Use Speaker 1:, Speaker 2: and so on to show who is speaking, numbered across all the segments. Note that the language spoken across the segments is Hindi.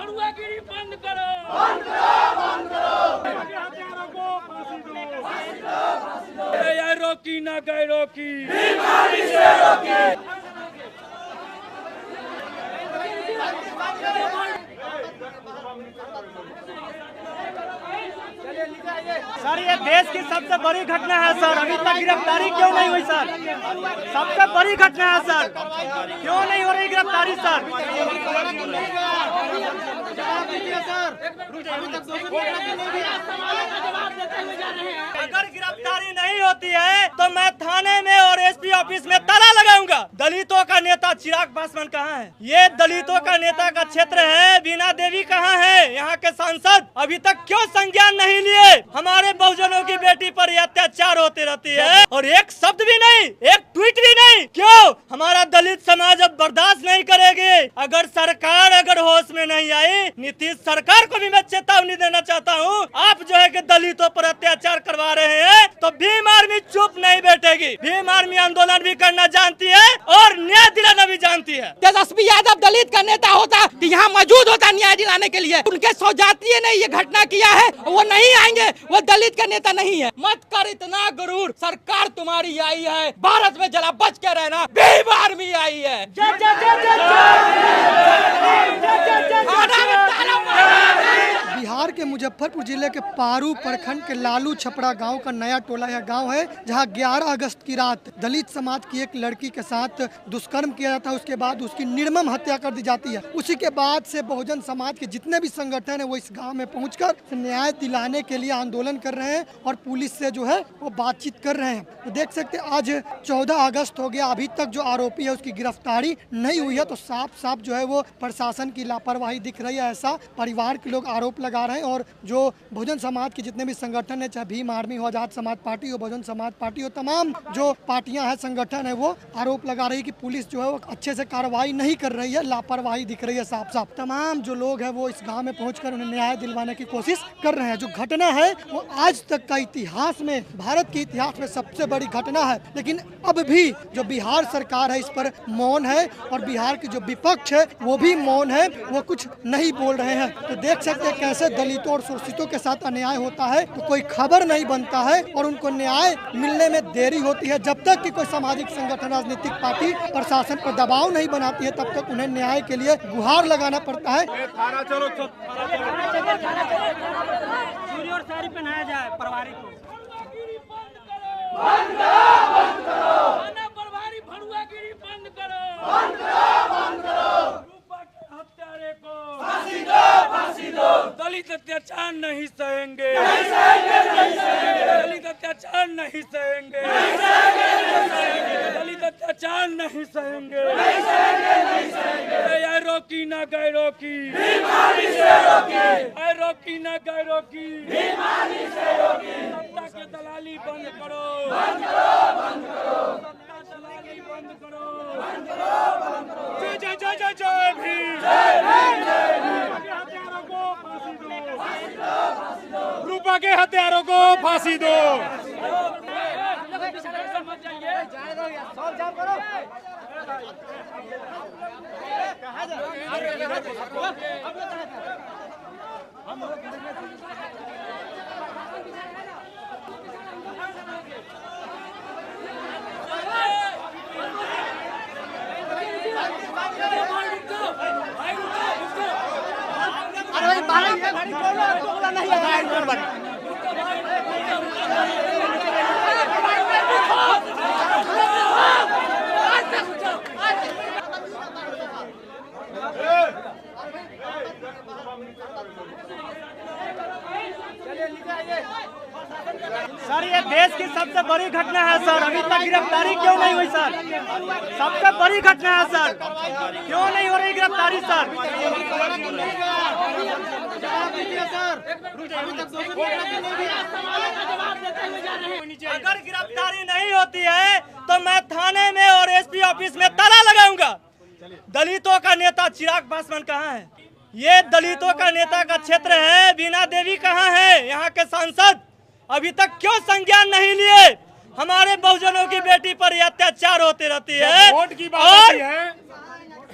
Speaker 1: भड़ुआगिरी बंद करो, बंद करो, बंद करो। हथियारों को फांसी दो, फांसी दो, फांसी दो। ये रोकी ना गए रोकी, बीमारी से रोकी।
Speaker 2: सर ये देश की सबसे बड़ी घटना है सर, अभी तक गिरफ्तारी क्यों नहीं हुई सर? सबसे बड़ी घटना है सर, क्यों नहीं हो रही गिरफ्तारी सर? अगर गिरफ्तारी नहीं होती है तो मैं थाने में और एसपी ऑफिस में ताला लगाऊंगा। दलितों का नेता चिराग पासवान कहाँ है? ये दलितों का नेता का क्षेत्र है। बीना देवी कहाँ है? यहाँ के सांसद अभी तक क्यों संज्ञान नहीं लिए? हमारे बहुजनों की बेटी पर ये अत्याचार होते रहती है और एक शब्द भी नहीं, एक ट्वीट भी नहीं। क्यों? हमारा दलित समाज अब बर्दाश्त नहीं करेगी। अगर सरकार होश में नहीं आई, नीतीश सरकार को भी मैं चेतावनी देना चाहता हूँ। आप जो है कि दलितों पर अत्याचार करवा रहे हैं तो भीम आर्मी चुप नहीं बैठेगी। भीम आर्मी आंदोलन भी करना जानती है और न्याय दिलाना भी जानती है।
Speaker 3: तेजस्वी यादव दलित का नेता होता तो यहाँ मौजूद होता न्याय दिलाने के लिए। उनके सौजातीय ने ये घटना किया है, वो नहीं आएंगे, वो दलित का नेता नहीं है। मत कर इतना गुरूर, सरकार तुम्हारी आई है, भारत में जरा बच के रहना। भीम आर्मी आई है।
Speaker 4: बिहार के मुजफ्फरपुर जिले के पारू प्रखंड के लालू छपरा गांव का नया टोला यह गांव है, जहां 11 अगस्त की रात दलित समाज की एक लड़की के साथ दुष्कर्म किया जाता है। उसके बाद उसकी निर्मम हत्या कर दी जाती है। उसी के बाद से बहुजन समाज के जितने भी संगठन है वो इस गांव में पहुंचकर न्याय दिलाने के लिए आंदोलन कर रहे हैं और पुलिस से जो है वो बातचीत कर रहे हैं। तो देख सकते हैं आज 14 अगस्त हो गया, अभी तक जो आरोपी है उसकी गिरफ्तारी नहीं हुई है। तो साफ साफ जो है वो प्रशासन की लापरवाही दिख रही है, ऐसा परिवार के लोग आरोप लगा रहे हैं। और जो बहुजन समाज के जितने भी संगठन है, चाहे भीम आर्मी हो, आजाद समाज पार्टी हो, बहुजन समाज पार्टी हो, तमाम जो पार्टियां हैं, संगठन है, वो आरोप लगा रही है कि पुलिस जो है वो अच्छे से कार्रवाई नहीं कर रही है, लापरवाही दिख रही है साफ साफ। तमाम जो लोग हैं वो इस गांव में पहुंचकर उन्हें न्याय दिलवाने की कोशिश कर रहे हैं। जो घटना है वो आज तक का इतिहास में, भारत के इतिहास में सबसे बड़ी घटना है। लेकिन अब भी जो बिहार सरकार है इस पर मौन है और बिहार की जो विपक्ष है वो भी मौन है, वो कुछ नहीं बोल रहे हैं। तो देख सकते हैं कैसे दलितों और शोषितों के साथ अन्याय होता है, तो कोई खबर नहीं बनता है और उनको न्याय मिलने में देरी होती है। जब तक कि कोई सामाजिक संगठन, राजनीतिक पार्टी प्रशासन पर दबाव नहीं बनाती है, तब तक उन्हें न्याय के लिए गुहार लगाना पड़ता है।
Speaker 2: साड़ी पहनाया जाए परिवारिक को।
Speaker 1: बंद करो, बंद करो। थाना प्रभारी भड़ुआगिरी बंद करो, बंद करो, बंद करो। रूपा के हत्यारे को फांसी दो, फांसी दो। दलित अत्याचार नहीं सहेंगे, नहीं सहेंगे, नहीं सहेंगे। दलित अत्याचार नहीं सहेंगे, नहीं सहेंगे, नहीं सहेंगे। दलित अत्याचार नहीं सहेंगे, नहीं सहेंगे, नहीं सहेंगे। ये रोकी ना गए रोकी, बीमारी से रोकी। ये रोकी ना गए रोकी, बीमारी से रोकी। सत्ता के दलाली बंद करो, बंद करो, बंद करो। सत्ता दलाली बंद करो, बंद करो, बंद करो। जय जय जय जय जय भीम, जय भीम, जय भीम। हत्यारों को फांसी दो, फांसी दो, फांसी दो। रूपा के हत्यारों को फांसी दो।
Speaker 2: सर ये देश की सबसे बड़ी घटना है सर, अभी तक गिरफ्तारी क्यों नहीं हुई सर? सबसे बड़ी घटना है सर, क्यों नहीं हो रही गिरफ्तारी सर? अगर गिरफ्तारी नहीं होती है तो मैं थाने में और एसपी ऑफिस में ताला लगाऊंगा। दलितों का नेता चिराग पासवान कहाँ है? ये दलितों का नेता का क्षेत्र है। बीना देवी कहाँ है? यहाँ के सांसद अभी तक क्यों संज्ञान नहीं लिए? हमारे बहुजनों की बेटी पर यह अत्याचार होती रहती है,
Speaker 1: वोट की बात है,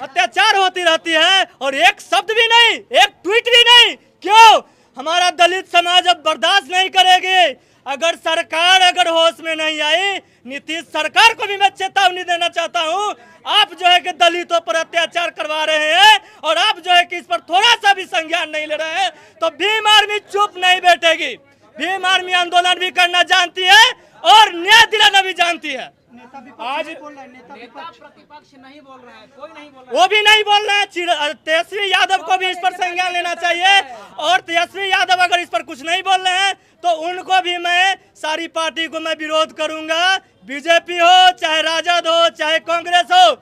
Speaker 2: अत्याचार होती रहती है और एक शब्द भी नहीं, एक ट्वीट भी नहीं। क्यों? हमारा दलित समाज अब बर्दाश्त नहीं करेगी। अगर सरकार होश में नहीं आई, नीतीश सरकार को भी मैं चेतावनी देना चाहता हूं, आप जो है कि दलितों पर अत्याचार करवा रहे हैं और आप जो है कि इस पर थोड़ा सा भी संज्ञान नहीं ले रहे हैं, तो भीम आर्मी चुप नहीं बैठेगी। भीम आर्मी आंदोलन भी करना जानती है और न्याय दिलाना भी जानती है। आज
Speaker 3: प्रतिपक्ष नहीं बोल रहा है, कोई नहीं बोल रहा है।
Speaker 2: वो भी नहीं बोल रहे हैं। तेजस्वी यादव को भी इस पर संज्ञान लेना चाहिए और तेजस्वी यादव अगर इस पर कुछ नहीं बोल रहे हैं तो उनको भी मैं, सारी पार्टी को मैं विरोध करूंगा। बीजेपी हो, चाहे राजद हो, चाहे कांग्रेस हो,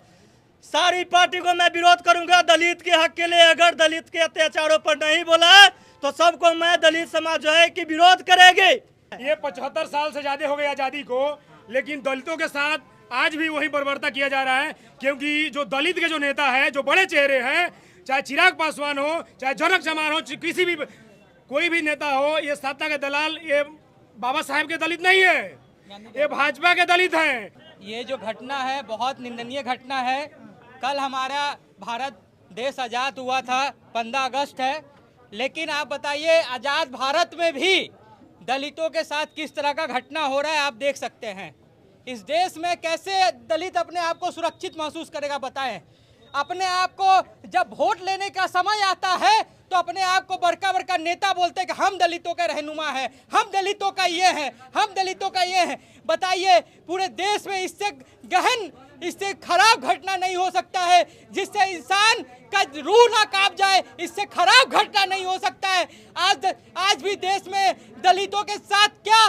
Speaker 2: सारी पार्टी को मैं विरोध करूंगा। दलित के हक के लिए अगर दलित के अत्याचारों पर नहीं बोला तो सबको मैं, दलित समाज जो है कि विरोध करेगी।
Speaker 5: ये 75 साल से ज्यादा हो गए आजादी को, लेकिन दलितों के साथ आज भी वही बर्बरता किया जा रहा है। क्योंकि जो दलित के जो नेता है, जो बड़े चेहरे हैं, चाहे चिराग पासवान हो, चाहे जनक जमान हो, किसी भी कोई भी नेता हो, ये सत्ता के दलाल, ये बाबा साहेब के दलित नहीं है, ये भाजपा के दलित हैं।
Speaker 3: ये जो घटना है बहुत निंदनीय घटना है। कल हमारा भारत देश आज़ाद हुआ था, 15 अगस्त है, लेकिन आप बताइए आज़ाद भारत में भी दलितों के साथ किस तरह का घटना हो रहा है, आप देख सकते हैं। इस देश में कैसे दलित अपने आप को सुरक्षित महसूस करेगा, बताएं। अपने आप को जब वोट लेने का समय आता है तो अपने आप को बड़का बड़का नेता बोलते हैं कि हम दलितों के रहनुमा हैं, हम दलितों का ये है, हम दलितों का ये है। बताइए, पूरे देश में इससे गहन, इससे खराब घटना नहीं हो सकता है, जिससे इंसान का रूह ना कांप जाए, इससे खराब घटना नहीं हो सकता है। आज भी देश में दलितों के साथ क्या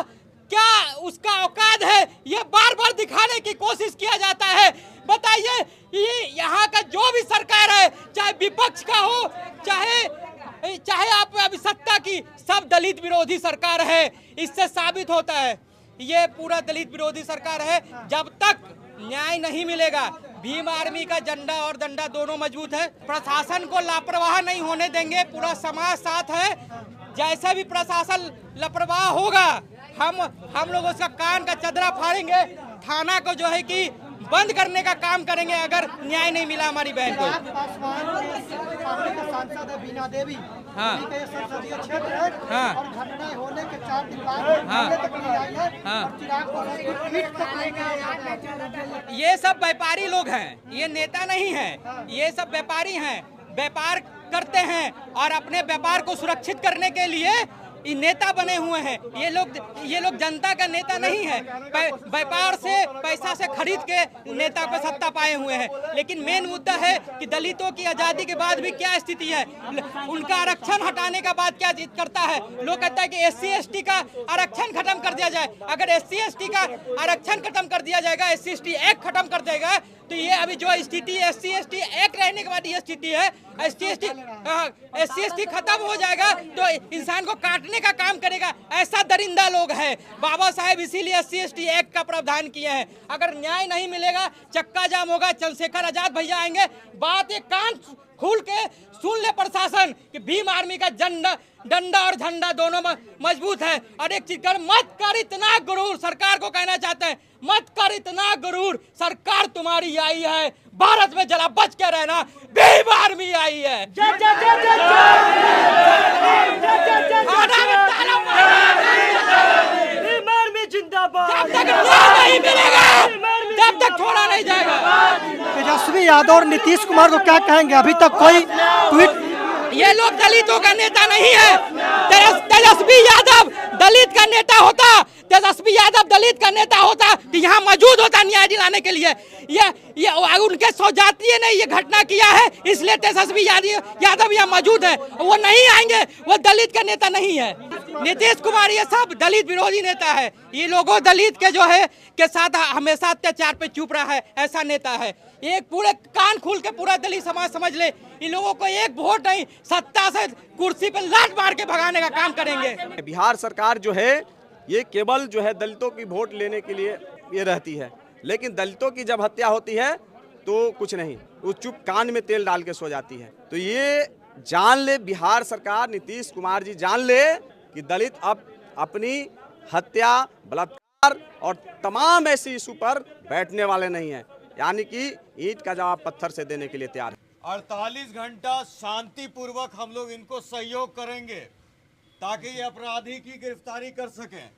Speaker 3: उसका औकात है, ये बार बार दिखाने की कोशिश किया जाता है। बताइए, ये यहाँ का जो भी सरकार है, चाहे विपक्ष का हो, चाहे आप अभी सत्ता की, सब दलित विरोधी सरकार है। इससे साबित होता है ये पूरा दलित विरोधी सरकार है। जब तक न्याय नहीं मिलेगा, भीम आर्मी का झंडा और डंडा दोनों मजबूत है। प्रशासन को लापरवाह नहीं होने देंगे, पूरा समाज साथ है। जैसा भी प्रशासन लापरवाह होगा, हम लोग उसका कान का चदरा फाड़ेंगे, थाना को जो है कि बंद करने का काम करेंगे अगर न्याय नहीं मिला हमारी बहन को।
Speaker 4: सांसद है बीना देवी,
Speaker 3: हाँ,
Speaker 4: उनके संसदीय क्षेत्र है,
Speaker 3: हाँ,
Speaker 4: और घटना होने के 4 दिन बाद
Speaker 3: हाँ,
Speaker 4: तक नहीं आई है,
Speaker 3: हाँ,
Speaker 4: और चिराग पासवान की ट्वीट तक नहीं आई है।
Speaker 3: ये सब व्यापारी लोग हैं, ये नेता नहीं है, ये सब व्यापारी हैं, व्यापार करते हैं और अपने व्यापार को सुरक्षित करने के लिए ये नेता बने हुए हैं। ये लोग जनता का नेता नहीं है, व्यापार से, पैसा से खरीद के नेता पे सत्ता पाए हुए हैं। लेकिन मेन मुद्दा है कि दलितों की आजादी के बाद भी क्या स्थिति है, उनका आरक्षण हटाने का बाद क्या करता है। लोग कहता है कि SC ST का आरक्षण खत्म कर दिया जाए। अगर SC ST का आरक्षण खत्म कर दिया जाएगा, SC ST एक्ट खत्म कर देगा, तो ये अभी जो स्थिति SC ST एक्ट रहने के बाद ये स्थिति है, SC ST खत्म हो जाएगा तो इंसान को काटने का काम करेगा। ऐसा दरिंदा लोग हैं। बाबा साहेब इसीलिए SC ST एक्ट का प्रावधान किए हैं। अगर न्याय नहीं मिलेगा, चक्का जाम होगा, चंद्रशेखर आजाद भैया आएंगे। बात एक कान खोल के सुन ले प्रशासन कि भीम आर्मी का डंडा और झंडा दोनों मजबूत है। और एक चीज कर, मत कर इतना गुरूर, सरकार को कहना चाहते हैं, मत कर इतना गुरूर, सरकार तुम्हारी आई है, भारत में जरा बच के रहना, भीम आर्मी आई है।
Speaker 2: भीम आर्मी जिंदाबाद।
Speaker 3: जब तक न्याय नहीं मिलेगा, तब तक छोड़ा नहीं जाएगा।
Speaker 4: तेजस्वी यादव और नीतीश कुमार को क्या कहेंगे? अभी तक कोई ट्वीट,
Speaker 3: ये लोग दलितों का नेता नहीं है। तेजस्वी यादव दलित का नेता होता, तेजस्वी यादव दलित का नेता होता तो यहाँ मौजूद होता न्याय दिलाने के लिए। ये उनके सौजातीय ने ये घटना किया है, इसलिए तेजस्वी यादव यहाँ मौजूद है। वो नहीं आएंगे, वो दलित का नेता नहीं है। नीतीश कुमार ये सब दलित विरोधी नेता है। ये लोगों दलित के जो है के साथ हमेशा अत्याचार पे चुप रहा है, ऐसा नेता है। एक पूरे कान खोल के पूरा दलित समाज समझ ले, इन लोगों को एक वोट नहीं, सत्ता से कुर्सी पे लात मार के भगाने का काम करेंगे।
Speaker 6: बिहार सरकार जो है ये केवल जो है दलितों की वोट लेने के लिए ये रहती है, लेकिन दलितों की जब हत्या होती है तो कुछ नहीं, वो चुप कान में तेल डाल के सो जाती है। तो ये जान ले बिहार सरकार, नीतीश कुमार जी जान ले कि दलित अब अपनी हत्या, बलात्कार और तमाम ऐसे इशू पर बैठने वाले नहीं हैं, यानी कि ईंट का जवाब पत्थर से देने के लिए तैयार है।
Speaker 7: 48 घंटा शांतिपूर्वक हम लोग इनको सहयोग करेंगे ताकि ये अपराधी की गिरफ्तारी कर सकें।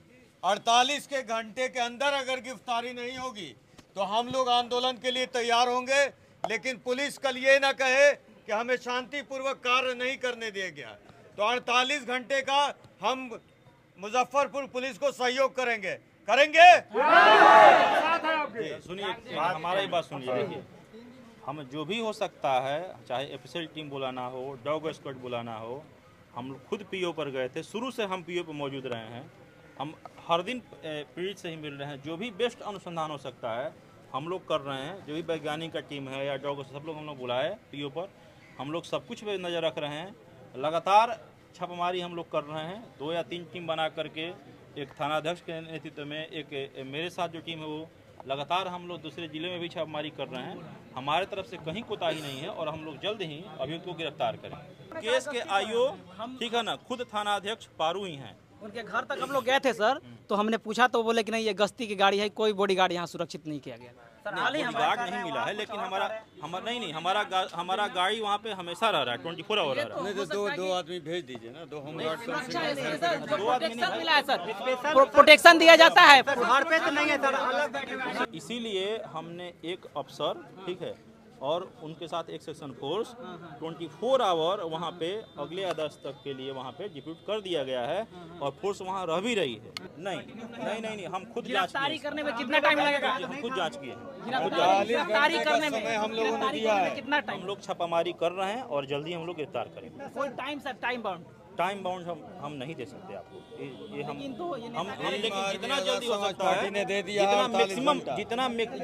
Speaker 7: 48 के घंटे के अंदर अगर गिरफ्तारी नहीं होगी तो हम लोग आंदोलन के लिए तैयार होंगे, लेकिन पुलिस कल ये ना कहे कि हमें शांतिपूर्वक कार्य नहीं करने दिया गया। तो 48 घंटे का हम मुजफ्फरपुर पुलिस को सहयोग करेंगे।
Speaker 8: सुनिए, हमारा ही बात सुनिए। देखिए, हम जो भी हो सकता है, चाहे एफएसएल टीम बुलाना हो, डॉग स्क्वाड बुलाना हो, हम खुद पीओ पर गए थे। शुरू से हम पीओ पर मौजूद रहे हैं। हम हर दिन पीड़ित से ही मिल रहे हैं। जो भी बेस्ट अनुसंधान हो सकता है हम लोग कर रहे हैं। जो भी वैज्ञानिक का टीम है या डॉग, सब लोग हम लोग बुलाए पीओ पर। हम लोग सब कुछ पे नज़र रख रहे हैं। लगातार छापामारी हम लोग कर रहे हैं। 2 या 3 टीम बना करके, एक थानाध्यक्ष के नेतृत्व में, एक मेरे साथ जो टीम है वो लगातार हम लोग दूसरे जिले में भी छापामारी कर रहे हैं। हमारे तरफ से कहीं कोताही नहीं है और हम लोग जल्द ही अभियुक्त को गिरफ्तार करेंगे। केस के आईओ, ठीक है ना, खुद थानाध्यक्ष पारू ही हैं।
Speaker 3: उनके घर तक हम लोग गए थे सर, तो हमने पूछा तो बोले कि नहीं, ये गश्ती की गाड़ी है, कोई बॉडीगार्ड यहाँ सुरक्षित नहीं किया गया।
Speaker 8: गार्ड नहीं मिला है, लेकिन हमारा गाड़ी वहाँ पे हमारा रह रहा है, 24 आवर रह रहा है।
Speaker 7: नहीं तो दो आदमी भेज दीजिए ना, 2 होमगार्ड।
Speaker 3: मिला है सर, प्रोटेक्शन दिया जाता है।
Speaker 2: घर पे तो नहीं है सर।
Speaker 8: इसीलिए हमने एक अफसर, ठीक है, और उनके साथ एक सेक्शन फोर्स 24 आवर वहाँ पे अगले आदेश तक के लिए वहाँ पे डिप्यूट कर दिया गया है और फोर्स वहाँ रह भी रही है। नहीं, हम खुद जांच
Speaker 3: गिरफ्तारी करने में कितना टाइम लगेगा?
Speaker 8: हम खुद जांच किए हैं।
Speaker 3: गिरफ्तारी करने में
Speaker 7: हम लोगों ने दिया है।
Speaker 3: कितना टाइम?
Speaker 8: हम लोग छापामारी कर रहे हैं और जल्दी हम लोग गिरफ्तार करेंगे।
Speaker 3: कोई टाइम सर,
Speaker 8: टाइम बाउंड हम नहीं दे सकते आपको। ये हम
Speaker 3: लेकिन
Speaker 8: लेकिन जितना जल्दी हो सकता है,
Speaker 7: पार्टी ने दे दिया,
Speaker 8: जितना
Speaker 7: 48
Speaker 8: मैक्सिमम,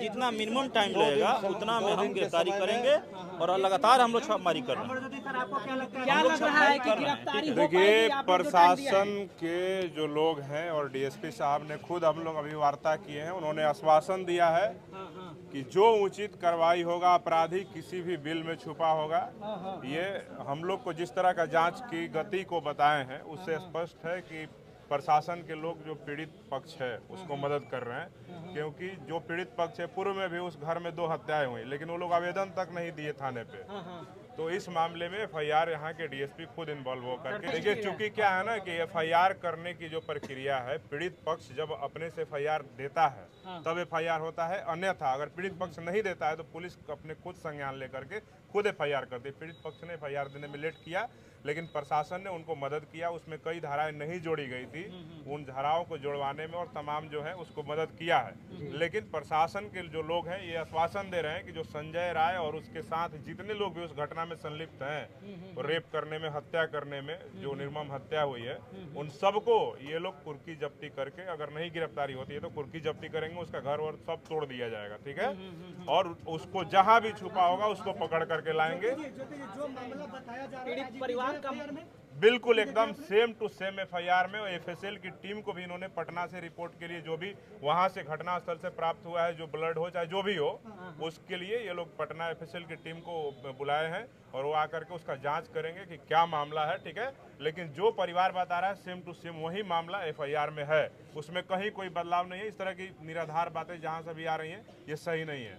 Speaker 8: जितना मिनिमम टाइम लगेगा उतना में हम गिरफ्तारी करेंगे और लगातार हम लोग छापामारी कर रहे हैं।
Speaker 3: क्या लग रहा है कि गिरफ्तारी हो
Speaker 9: देखिए,
Speaker 3: पाएगी? आपने जो टाइम दिया है।
Speaker 9: प्रशासन के जो लोग हैं और डीएसपी साहब ने खुद हम लोग अभी वार्ता किए हैं। उन्होंने आश्वासन दिया है कि जो उचित कार्रवाई होगा, अपराधी किसी भी बिल में छुपा होगा, ये हम लोग को जिस तरह का जांच की गति को बताए हैं उससे स्पष्ट है कि प्रशासन के लोग जो पीड़ित पक्ष है उसको मदद कर रहे हैं। क्योंकि जो पीड़ित पक्ष है, पूर्व में भी उस घर में 2 हत्याएं हुई, लेकिन वो लोग आवेदन तक नहीं दिए थाने पे। तो इस मामले में एफआईआर यहाँ के डीएसपी खुद इन्वॉल्व होकर के, देखिए चूंकि क्या है ना कि एफआईआर करने की जो प्रक्रिया है, पीड़ित पक्ष जब अपने से एफआईआर देता है तब एफआईआर होता है। अन्यथा अगर पीड़ित पक्ष नहीं देता है तो पुलिस अपने खुद संज्ञान लेकर के खुद एफआईआर करती है। पीड़ित पक्ष ने एफआईआर देने में लेट किया, लेकिन प्रशासन ने उनको मदद किया। उसमें कई धाराएं नहीं जोड़ी गई थी, उन धाराओं को जोड़वाने में और तमाम जो है उसको मदद किया है। लेकिन प्रशासन के जो लोग हैं ये आश्वासन दे रहे हैं कि जो संजय राय और उसके साथ जितने लोग भी उस घटना में संलिप्त हैं, रेप करने में, हत्या करने में, जो निर्मम हत्या हुई है, उन सबको ये लोग कुर्की जब्ती करके, अगर नहीं गिरफ्तारी होती है तो कुर्की जब्ती करेंगे, उसका घर और सब तोड़ दिया जाएगा, ठीक है। और उसको जहां भी छुपा होगा उसको पकड़ करके लाएंगे।
Speaker 3: पीड़ित परिवार का
Speaker 9: बिल्कुल एकदम सेम टू सेम एफआईआर में। एफएसएल की टीम को भी इन्होंने पटना से रिपोर्ट के लिए, जो भी वहां से घटनास्थल से प्राप्त हुआ है, जो ब्लड हो चाहे जो भी हो, उसके लिए ये लोग पटना एफएसएल की टीम को बुलाए हैं और वो आकर के उसका जांच करेंगे कि क्या मामला है, ठीक है। लेकिन जो परिवार बता रहा है सेम टू सेम वही मामला एफआईआर में है, उसमें कहीं कोई बदलाव नहीं है। इस तरह की निराधार बातें जहाँ से भी आ रही हैं ये सही नहीं है।